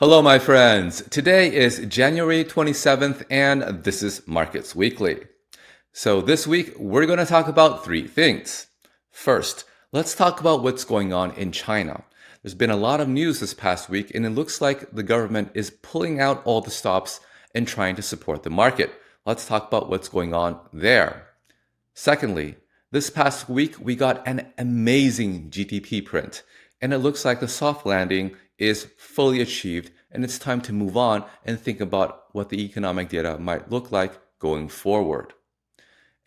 Hello, my friends. Today is January 27th, and this is Markets Weekly. So, this week, we're going to talk about three things. First, let's talk about what's going on in China. There's been a lot of news this past week, and it looks like the government is pulling out all the stops and trying to support the market. Let's talk about what's going on there. Secondly, this past week we got an amazing GDP print, and it looks like the soft landing is fully achieved, and it's time to move on and think about what the economic data might look like going forward.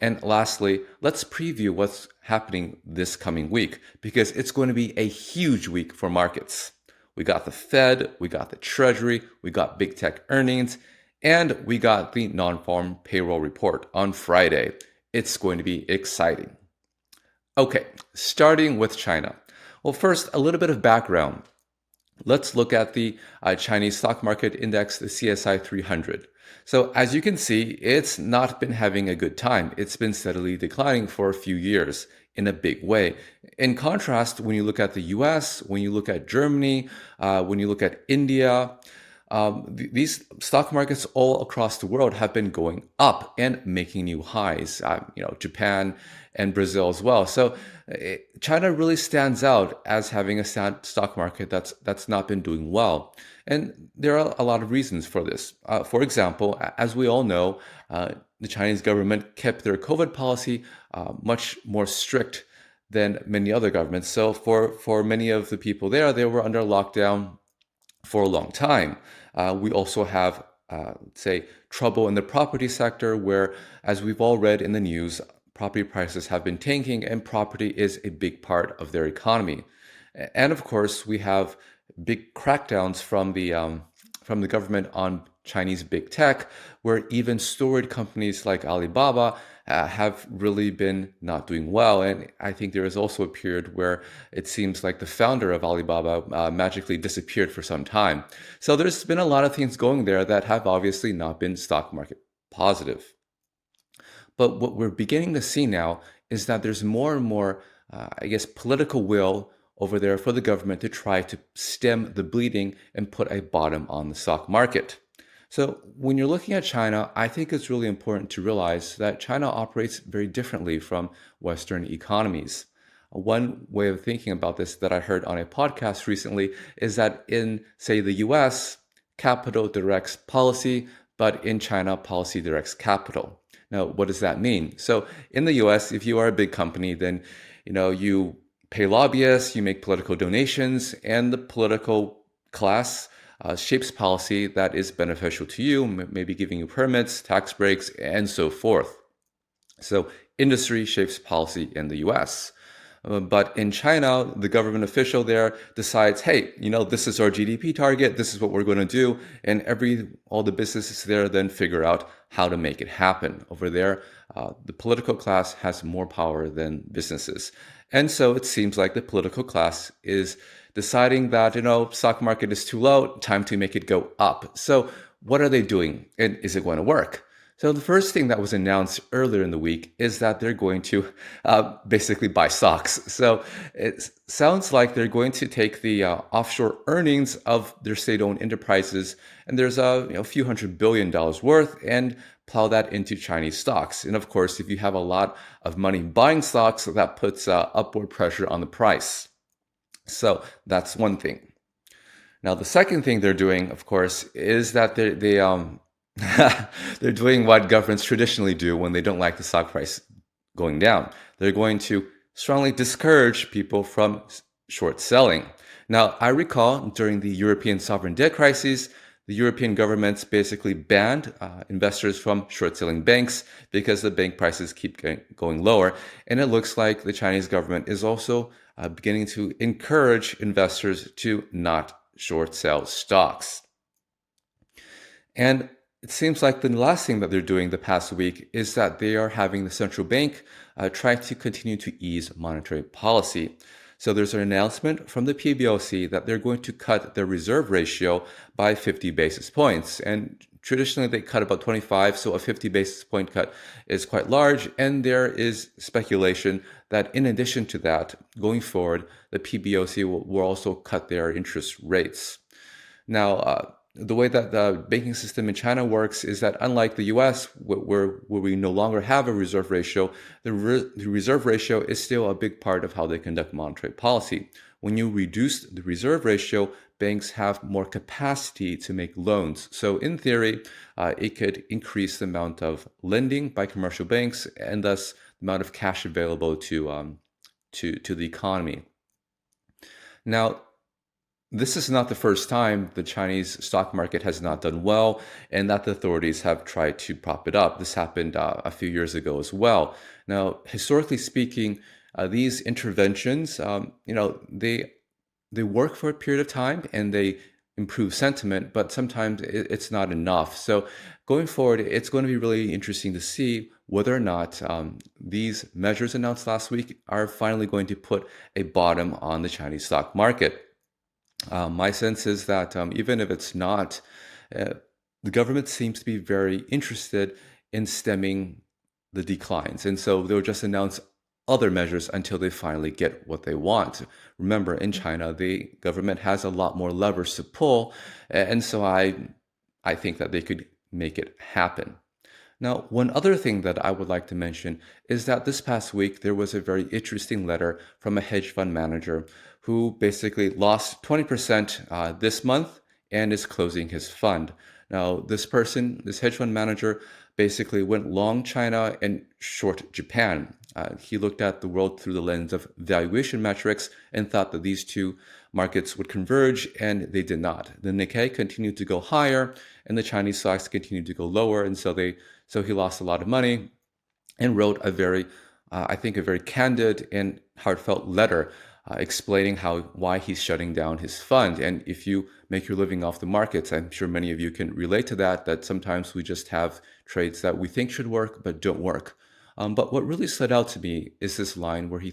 And lastly, let's preview what's happening this coming week because it's going to be a huge week for markets. We got the Fed, we got the Treasury, we got big tech earnings, and we got the non-farm payroll report on Friday. It's going to be exciting. Okay, starting with China. Well, first, a little bit of background. Let's look at the Chinese stock market index, the CSI 300. So as you can see, it's not been having a good time. It's been steadily declining for a few years in a big way. In contrast, when you look at the US, when you look at Germany, when you look at India, these stock markets all across the world have been going up and making new highs. Japan and Brazil as well. So China really stands out as having a stock market that's not been doing well, and there are a lot of reasons for this. For example, as we all know, the Chinese government kept their COVID policy much more strict than many other governments. So for many of the people there, they were under lockdown for a long time. We also have, say, trouble in the property sector where, as we've all read in the news, property prices have been tanking and property is a big part of their economy. And of course, we have big crackdowns from the government on Chinese big tech, where even storied companies like Alibaba have really been not doing well. And I think there is also a period where it seems like the founder of Alibaba magically disappeared for some time. So there's been a lot of things going there that have obviously not been stock market positive. But what we're beginning to see now is that there's more and more, political will over there for the government to try to stem the bleeding and put a bottom on the stock market. So when you're looking at China, I think it's really important to realize that China operates very differently from Western economies. One way of thinking about this that I heard on a podcast recently is that in, say, the US, capital directs policy, but in China, policy directs capital. Now, what does that mean? So in the US, if you are a big company, then you pay lobbyists, you make political donations, and the political class shapes policy that is beneficial to you, maybe giving you permits, tax breaks, and so forth. So industry shapes policy in the US. But in China, the government official there decides, hey, this is our GDP target. This is what we're going to do. And all the businesses there then figure out how to make it happen. Over there, the political class has more power than businesses. And so it seems like the political class is deciding that, stock market is too low, time to make it go up. So what are they doing? And is it going to work? So the first thing that was announced earlier in the week is that they're going to basically buy stocks. So it sounds like they're going to take the offshore earnings of their state-owned enterprises, and there's a few $100 billion worth, and plow that into Chinese stocks. And of course, if you have a lot of money buying stocks, that puts upward pressure on the price. So that's one thing. Now, the second thing they're doing, of course, is that they're doing what governments traditionally do when they don't like the stock price going down. They're going to strongly discourage people from short selling. Now, I recall during the European sovereign debt crisis, the European governments basically banned investors from short selling banks because the bank prices keep going lower. And it looks like the Chinese government is also beginning to encourage investors to not short sell stocks. And it seems like the last thing that they're doing the past week is that they are having the central bank try to continue to ease monetary policy. So there's an announcement from the PBOC that they're going to cut their reserve ratio by 50 basis points. And traditionally they cut about 25, so a 50 basis point cut is quite large. And there is speculation that in addition to that, going forward, the PBOC will also cut their interest rates. Now, the way that the banking system in China works is that unlike the US, where we no longer have a reserve ratio, the reserve ratio is still a big part of how they conduct monetary policy. When you reduce the reserve ratio, banks have more capacity to make loans. So in theory, it could increase the amount of lending by commercial banks and thus the amount of cash available to the economy. Now, this is not the first time the Chinese stock market has not done well and that the authorities have tried to prop it up. This happened a few years ago as well. Now, historically speaking, these interventions, they work for a period of time and they improve sentiment, but sometimes it's not enough. So going forward, it's going to be really interesting to see whether or not these measures announced last week are finally going to put a bottom on the Chinese stock market. My sense is that even if it's not, the government seems to be very interested in stemming the declines. And so they'll just announce other measures until they finally get what they want. Remember, in China, the government has a lot more levers to pull. And so I think that they could make it happen. Now, one other thing that I would like to mention is that this past week there was a very interesting letter from a hedge fund manager who basically lost 20% this month and is closing his fund. Now, this hedge fund manager, basically went long China and short Japan. He looked at the world through the lens of valuation metrics and thought that these two markets would converge, and they did not. The Nikkei continued to go higher, and the Chinese stocks continued to go lower, and so he lost a lot of money and wrote a very candid and heartfelt letter explaining why he's shutting down his fund. And if you make your living off the markets, I'm sure many of you can relate to that sometimes we just have trades that we think should work but don't work. But what really stood out to me is this line where he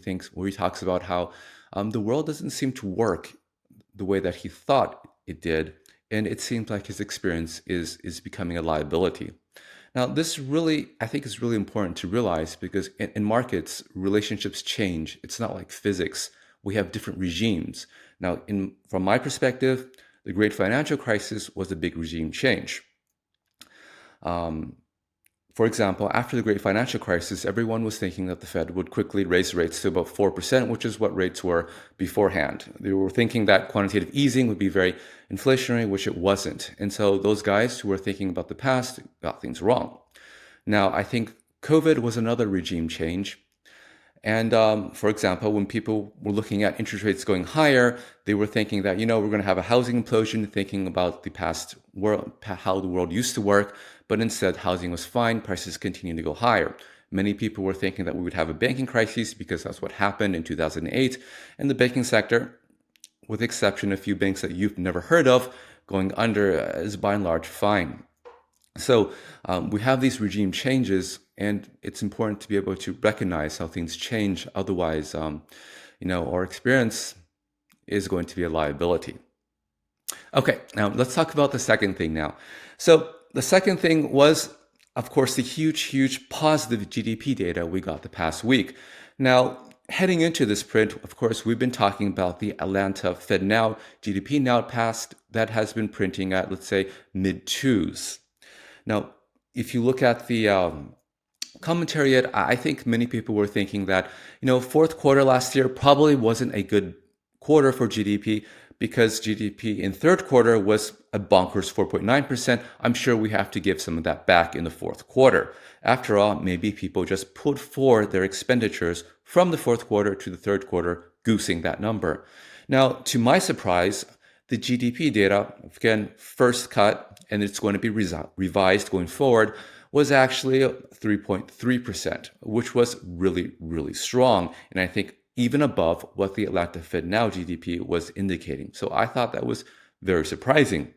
talks about how the world doesn't seem to work the way that he thought it did, and it seems like his experience is becoming a liability. Now, this really, I think, is really important to realize because in markets, relationships change. It's not like physics. We have different regimes. Now, from my perspective, the great financial crisis was a big regime change. For example, after the great financial crisis, everyone was thinking that the Fed would quickly raise rates to about 4%, which is what rates were beforehand. They were thinking that quantitative easing would be very inflationary, which it wasn't. And so those guys who were thinking about the past got things wrong. Now, I think COVID was another regime change. And for example, when people were looking at interest rates going higher, they were thinking that, we're going to have a housing implosion, thinking about the past world, how the world used to work. But instead, housing was fine, prices continued to go higher. Many people were thinking that we would have a banking crisis because that's what happened in 2008. And the banking sector, with the exception of a few banks that you've never heard of, going under is by and large fine. So we have these regime changes, and it's important to be able to recognize how things change. Otherwise, our experience is going to be a liability. Okay, now let's talk about the second thing now. So the second thing was, of course, the huge positive GDP data we got the past week. Now, heading into this print, of course, we've been talking about the Atlanta FedNow GDP nowcast that has been printing at, let's say, mid-twos. Now, if you look at the commentary, I think many people were thinking that, fourth quarter last year probably wasn't a good quarter for GDP because GDP in third quarter was a bonkers 4.9%. I'm sure we have to give some of that back in the fourth quarter. After all, maybe people just pulled forward their expenditures from the fourth quarter to the third quarter, goosing that number. Now, to my surprise, the GDP data, again, first cut, and it's going to be revised going forward, was actually 3.3%, which was really, really strong. And I think even above what the Atlanta FedNow GDP was indicating. So I thought that was very surprising.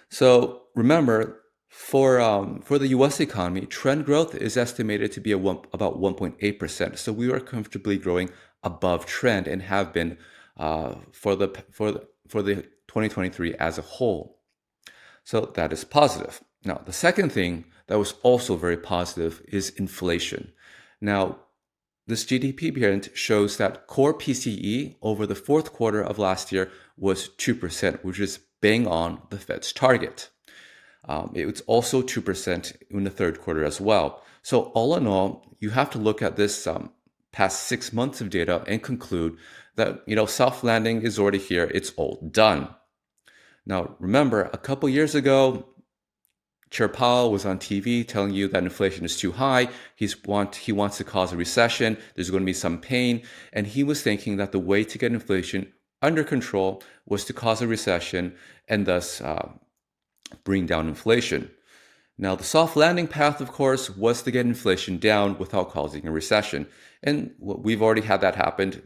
So remember, for the U.S. economy, trend growth is estimated to be about 1.8%. So we are comfortably growing above trend and have been for the 2023 as a whole. So that is positive. Now, the second thing that was also very positive is inflation. Now, this GDP print shows that core PCE over the fourth quarter of last year was 2%, which is bang on the Fed's target. It was also 2% in the third quarter as well. So all in all, you have to look at this past 6 months of data and conclude that soft landing is already here. It's all done. Now, remember, a couple years ago, Chair Powell was on TV telling you that inflation is too high. He wants to cause a recession. There's going to be some pain. And he was thinking that the way to get inflation under control was to cause a recession and thus bring down inflation. Now, the soft landing path, of course, was to get inflation down without causing a recession. And we've already had that happen.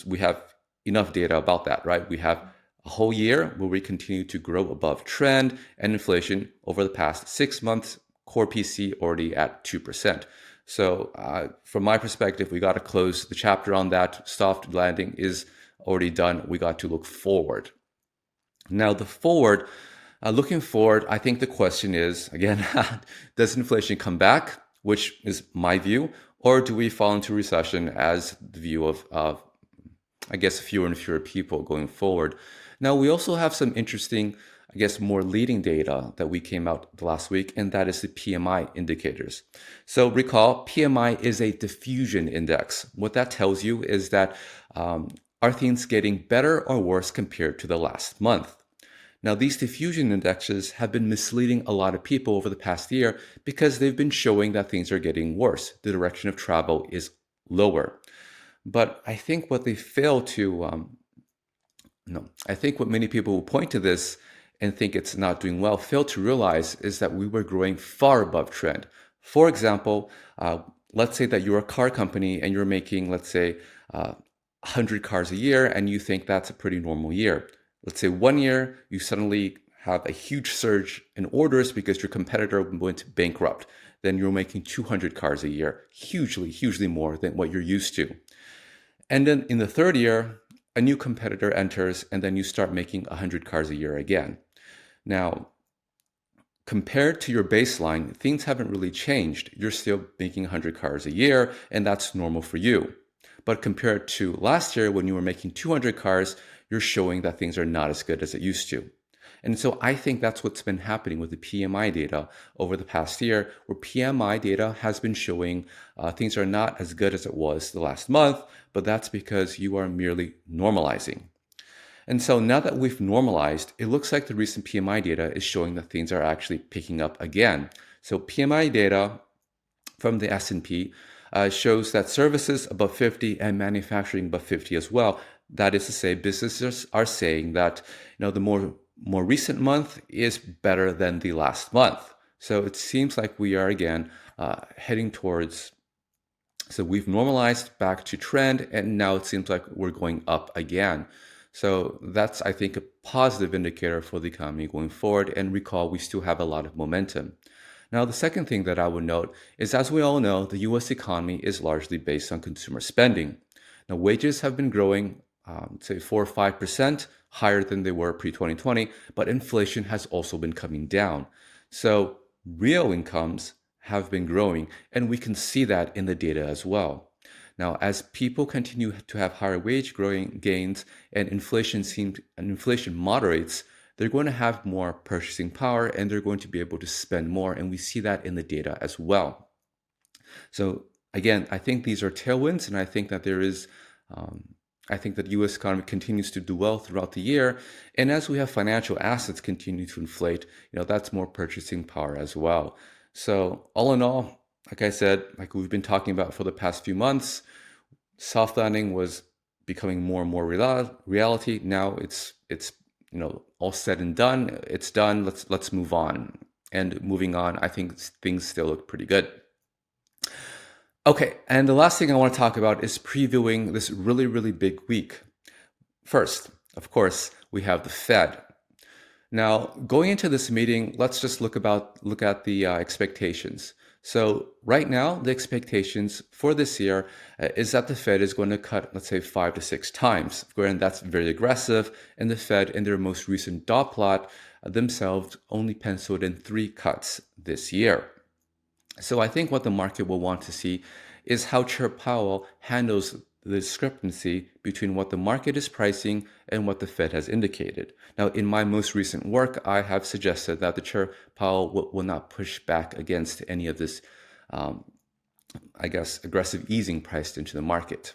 We have enough data about that, right? We have a whole year where we continue to grow above trend, and inflation over the past 6 months, core PC already at 2%. So from my perspective, we got to close the chapter on that. Soft landing is already done. We got to look forward. Now, looking forward, I think the question is, again, does inflation come back, which is my view, or do we fall into recession as the view of I guess, fewer and fewer people going forward? Now, we also have some interesting, I guess, more leading data that we came out the last week, and that is the PMI indicators. So recall, PMI is a diffusion index. What that tells you is that are things getting better or worse compared to the last month? Now, these diffusion indexes have been misleading a lot of people over the past year because they've been showing that things are getting worse. The direction of travel is lower. But I think what they fail to, I think what many people will point to this and think it's not doing well, fail to realize is that we were growing far above trend. For example, let's say that you're a car company and you're making, let's say, 100 cars a year, and you think that's a pretty normal year. Let's say 1 year, you suddenly have a huge surge in orders because your competitor went bankrupt. Then you're making 200 cars a year, hugely more than what you're used to. And then in the third year, a new competitor enters, and then you start making 100 cars a year again. Now, compared to your baseline, things haven't really changed. You're still making 100 cars a year, and that's normal for you. But compared to last year, when you were making 200 cars, you're showing that things are not as good as it used to. And so I think that's what's been happening with the PMI data over the past year, where PMI data has been showing things are not as good as it was the last month, but that's because you are merely normalizing. And so now that we've normalized, it looks like the recent PMI data is showing that things are actually picking up again. So PMI data from the S&P shows that services above 50 and manufacturing above 50 as well. That is to say, businesses are saying that the more recent month is better than the last month. So it seems like we are again heading towards. So we've normalized back to trend, and now it seems like we're going up again. So that's, I think, a positive indicator for the economy going forward. And recall, we still have a lot of momentum. Now, the second thing that I would note is, as we all know, the U.S. economy is largely based on consumer spending. Now, wages have been growing, say 4 or 5% higher than they were pre-2020, but inflation has also been coming down. So real incomes have been growing, and we can see that in the data as well. Now, as people continue to have higher wage growing gains and inflation moderates, they're going to have more purchasing power and they're going to be able to spend more. And we see that in the data as well. So again, I think these are tailwinds, and I think that I think that the U.S. economy continues to do well throughout the year. And as we have financial assets continue to inflate, that's more purchasing power as well. So all in all, like I said, like we've been talking about for the past few months, soft landing was becoming more and more reality. Now it's all said and done. It's done. Let's move on. And moving on, I think things still look pretty good. Okay, and the last thing I want to talk about is previewing this really big week. First, of course, we have the Fed. Now, going into this meeting, let's just look at the expectations. So right now, the expectations for this year is that the Fed is going to cut, let's say, 5 to 6 times. And that's very aggressive. And the Fed, in their most recent dot plot, themselves only penciled in 3 cuts this year. So I think what the market will want to see is how Chair Powell handles the discrepancy between what the market is pricing and what the Fed has indicated. Now, in my most recent work, I have suggested that the Chair Powell will not push back against any of this, aggressive easing priced into the market.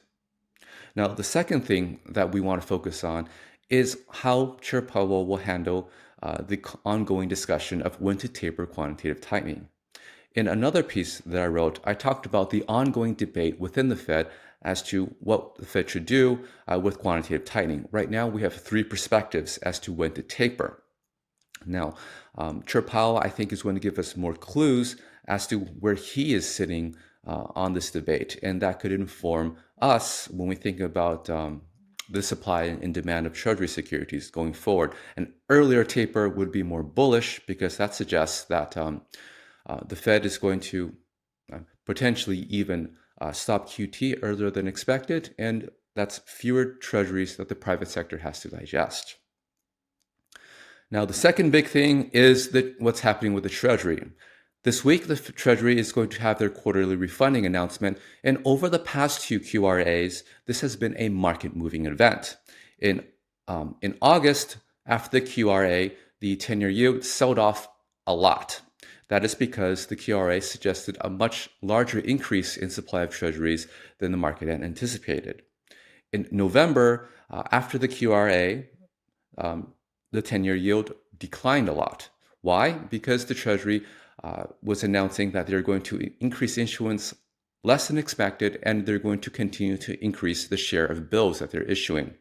Now, the second thing that we want to focus on is how Chair Powell will handle the ongoing discussion of when to taper quantitative tightening. In another piece that I wrote, I talked about the ongoing debate within the Fed as to what the Fed should do with quantitative tightening. Right now, we have three perspectives as to when to taper. Now, Chair Powell, I think, is going to give us more clues as to where he is sitting on this debate, and that could inform us when we think about the supply and demand of Treasury securities going forward. An earlier taper would be more bullish because that suggests that the Fed is going to potentially even stop QT earlier than expected, and that's fewer treasuries that the private sector has to digest. Now, the second big thing is what's happening with the Treasury. This week, the Treasury is going to have their quarterly refunding announcement, and over the past two QRAs, this has been a market-moving event. In August, after the QRA, the 10-year yield sold off a lot. That is because the QRA suggested a much larger increase in supply of treasuries than the market had anticipated. In November, after the QRA, the 10-year yield declined a lot. Why? Because the Treasury was announcing that they're going to increase issuance less than expected, and they're going to continue to increase the share of bills that they're issuing.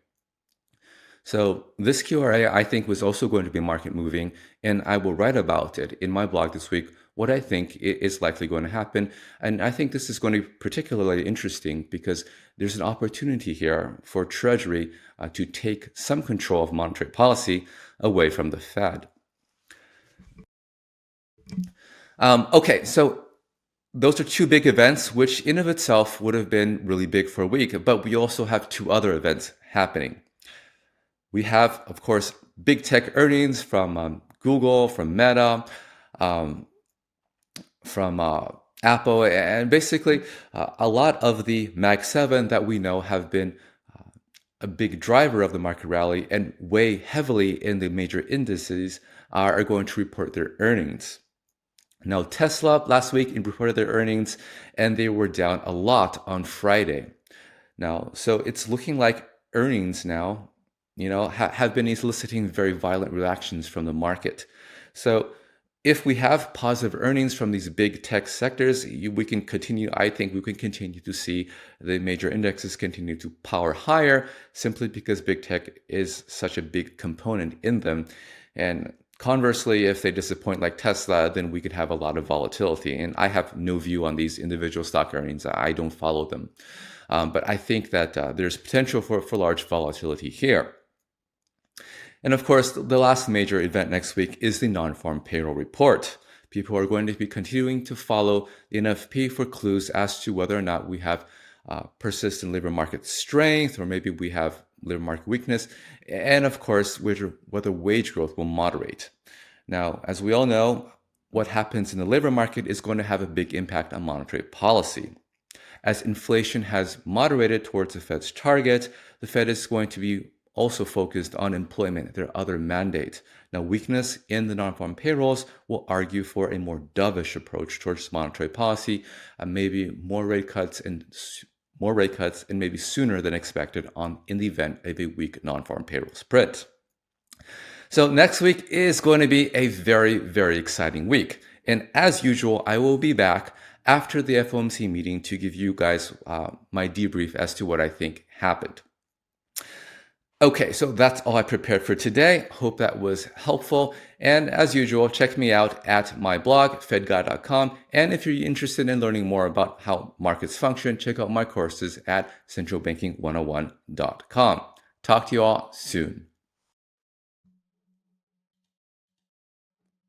So this QRA, I think, was also going to be market moving, and I will write about it in my blog this week, what I think is likely going to happen. And I think this is going to be particularly interesting because there's an opportunity here for Treasury to take some control of monetary policy away from the Fed. Okay, so those are two big events, which in of itself would have been really big for a week, but we also have two other events happening. We have, of course, big tech earnings from Google, from Meta, from Apple, and basically a lot of the Mag 7 that we know have been a big driver of the market rally and weigh heavily in the major indices are going to report their earnings. Now, Tesla last week reported their earnings, and they were down a lot on Friday. Now, so it's looking like earnings now, have been eliciting very violent reactions from the market. So if we have positive earnings from these big tech sectors, we can continue, I think we can continue to see the major indexes continue to power higher simply because big tech is such a big component in them. And conversely, if they disappoint like Tesla, then we could have a lot of volatility. And I have no view on these individual stock earnings. I don't follow them. But I think that there's potential for large volatility here. And of course, the last major event next week is the non-farm payroll report. People are going to be continuing to follow the NFP for clues as to whether or not we have persistent labor market strength, or maybe we have labor market weakness, and of course, whether wage growth will moderate. Now, as we all know, what happens in the labor market is going to have a big impact on monetary policy. As inflation has moderated towards the Fed's target, the Fed is going to be also focused on employment, their other mandate. Now, weakness in the non-farm payrolls will argue for a more dovish approach towards monetary policy, maybe more rate cuts and maybe sooner than expected in the event of a weak non-farm payrolls print. So next week is going to be a very, very exciting week. And as usual, I will be back after the FOMC meeting to give you guys my debrief as to what I think happened. Okay, so that's all I prepared for today. Hope that was helpful. And as usual, check me out at my blog, fedguy.com. And if you're interested in learning more about how markets function, check out my courses at centralbanking101.com. Talk to you all soon.